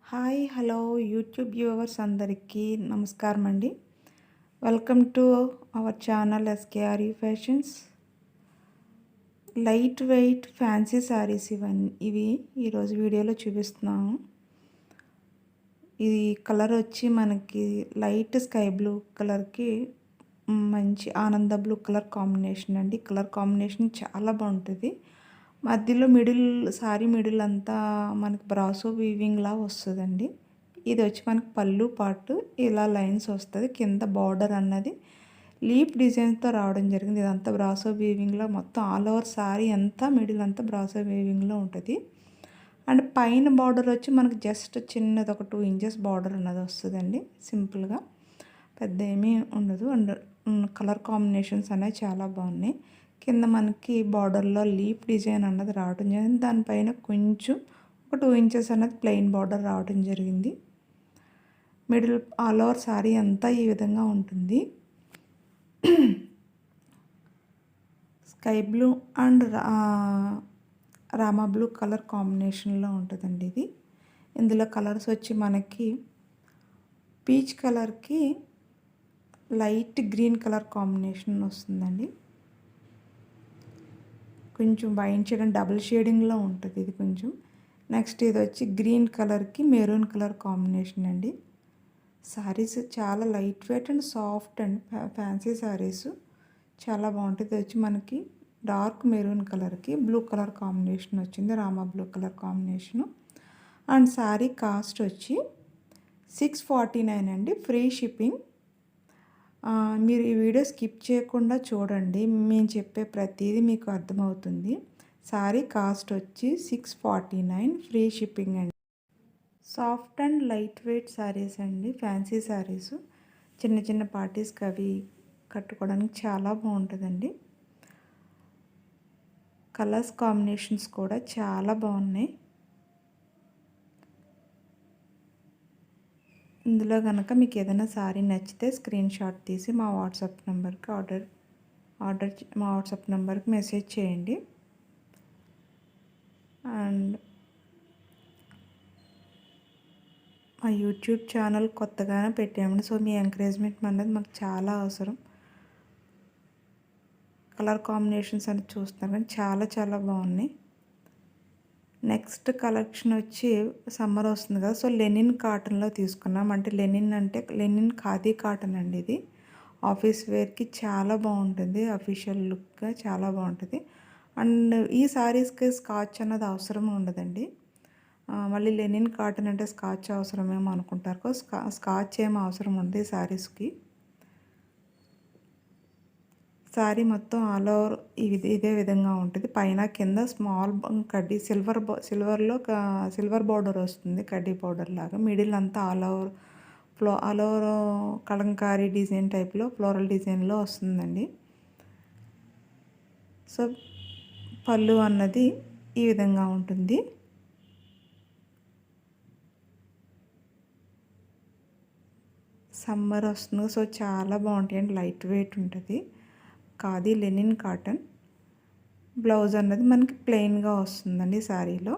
Hi hello YouTube viewers అందరికీ నమస్కారం అండి. Welcome to our channel SKRU fashions. Light weight fancy saris ఇవి ఈరోజు వీడియోలో చూపిస్తున్నాము. ఇది కలర్ వచ్చి మనకి లైట్ స్కై బ్లూ కలర్కి మంచి ఆనంద బ్లూ కలర్ కాంబినేషన్ అండి. కలర్ కాంబినేషన్ చాలా బాగుంటుంది. మధ్యలో సారీ మిడిల్ అంతా మనకి బ్రాసో వీవింగ్ లా వస్తుందండి. ఇది వచ్చి మనకి పళ్ళు పాటు ఇలా లైన్స్ వస్తుంది. కింద బార్డర్ అన్నది లీఫ్ డిజైన్తో రావడం జరిగింది. ఇదంతా బ్రాసో వీవింగ్లో మొత్తం ఆల్ ఓవర్ సారీ అంతా మిడిల్ అంతా బ్రాసో వీవింగ్లో ఉంటుంది. అండ్ పైన బార్డర్ వచ్చి మనకి జస్ట్ చిన్నది ఒక 2 ఇంచెస్ బార్డర్ అన్నది వస్తుందండి. సింపుల్గా పెద్ద ఏమీ ఉండదు. అండ్ కలర్ కాంబినేషన్స్ అనేవి చాలా బాగున్నాయి. కింద మనకి బార్డర్లో లీఫ్ డిజైన్ అన్నది రావడం జరిగింది. దానిపైన కొంచెం ఒక 2 ఇంచెస్ అన్నది ప్లెయిన్ బార్డర్ రావడం జరిగింది. మిడిల్ ఆల్ ఓవర్ శారీ అంతా ఈ విధంగా ఉంటుంది. Sky blue and Rama blue colour కాంబినేషన్లో ఉంటుందండి ఇది. ఇందులో కలర్స్ వచ్చి మనకి పీచ్ కలర్కి లైట్ గ్రీన్ కలర్ కాంబినేషన్ వస్తుందండి. కొంచెం వైన్ షేడ్ అండ్ డబుల్ షేడింగ్లో ఉంటుంది ఇది కొంచెం. నెక్స్ట్ ఇది వచ్చి గ్రీన్ కలర్కి మెరూన్ కలర్ కాంబినేషన్ అండి. శారీస్ చాలా light weight and soft and fancy saris చాలా బాగుంటుంది. ఇది వచ్చి మనకి డార్క్ మెరూన్ కలర్కి బ్లూ కలర్ కాంబినేషన్ వచ్చింది, Rama blue colour combination. And sari cost వచ్చి 649 అండి, ఫ్రీ షిప్పింగ్. మీరు ఈ వీడియో స్కిప్ చేయకుండా చూడండి, మేము చెప్పే ప్రతిదీ మీకు అర్థమవుతుంది. శారీ కాస్ట్ వచ్చి 649, ఫ్రీ షిప్పింగ్ అండి. Soft and light weight saris అండి, ఫ్యాన్సీ శారీస్. చిన్న చిన్న పార్టీస్కి అవి కట్టుకోవడానికి చాలా బాగుంటుందండి. కలర్స్ కాంబినేషన్స్ కూడా చాలా బాగున్నాయి. ఇందులో కనుక మీకు ఏదైనా శారీ నచ్చితే స్క్రీన్ షాట్ తీసి మా వాట్సాప్ నెంబర్కి మెసేజ్ చేయండి. అండ్ మా యూట్యూబ్ ఛానల్ కొత్తగానే పెట్టామండి. సో మీ ఎంకరేజ్మెంట్ అనేది మాకు చాలా అవసరం. కలర్ కాంబినేషన్స్ అనేది చూస్తున్నారు కానీ చాలా చాలా బాగున్నాయి. నెక్స్ట్ కలెక్షన్ వచ్చి సమ్మర్ వస్తుంది కదా, సో లెనిన్ కాటన్లో తీసుకున్నాం. అంటే లెనిన్ ఖాదీ కాటన్ అండి. ఇది ఆఫీస్ వేర్కి చాలా బాగుంటుంది, అఫీషియల్ లుక్గా చాలా బాగుంటుంది. అండ్ ఈ శారీస్కి స్కాచ్ అన్నది అవసరం ఉండదండి. మళ్ళీ లెనిన్ కాటన్ అంటే స్కాచ్ అవసరమేమో అనుకుంటారు. స్కాచ్ ఏమో అవసరం ఉంది ఈ శారీస్కి. శారీ మొత్తం ఆల్ ఓవర్ ఇదే విధంగా ఉంటుంది. పైన కింద స్మాల్ కడ్డీ సిల్వర్ బార్డర్ వస్తుంది, కడ్డీ బార్డర్ లాగా. మిడిల్ అంతా ఆల్ ఓవర్ కలంకారీ డిజైన్ టైప్లో ఫ్లోరల్ డిజైన్లో వస్తుందండి. సో పళ్ళు అన్నది ఈ విధంగా ఉంటుంది. సమ్మర్ వస్తుంది, సో చాలా బాగుంటాయి అండి. లైట్ వెయిట్ ఉంటుంది, ఖాదీ లెనిన్ కాటన్. బ్లౌజ్ అన్నది మనకి ప్లెయిన్గా వస్తుందండి శారీలో.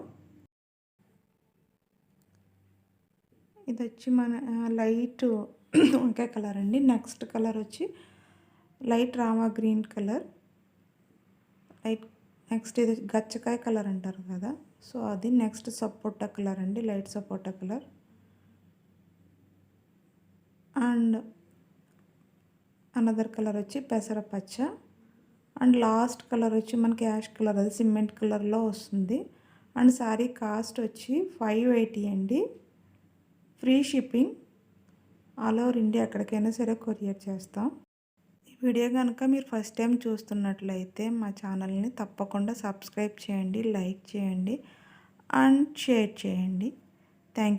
ఇది వచ్చి మన లైట్ వంకాయ కలర్ అండి. నెక్స్ట్ కలర్ వచ్చి light Rama green colour. Next ఇది గచ్చకాయ కలర్ అంటారు కదా, సో అది. నెక్స్ట్ సపోటా కలర్ అండి, light sapota colour. And another colour వచ్చి పెసరపచ్చ. అండ్ లాస్ట్ కలర్ వచ్చి మనకి యాష్ కలర్, అది సిమెంట్ కలర్లో వస్తుంది. అండ్ శారీ కాస్ట్ వచ్చి 580 అండి, free shipping. All over India ఎక్కడికైనా సరే కొరియర్ చేస్తాం. ఈ వీడియో కనుక మీరు ఫస్ట్ టైం చూస్తున్నట్లయితే మా ఛానల్ని తప్పకుండా సబ్స్క్రైబ్ చేయండి, లైక్ చేయండి అండ్ షేర్ చేయండి. Thank you.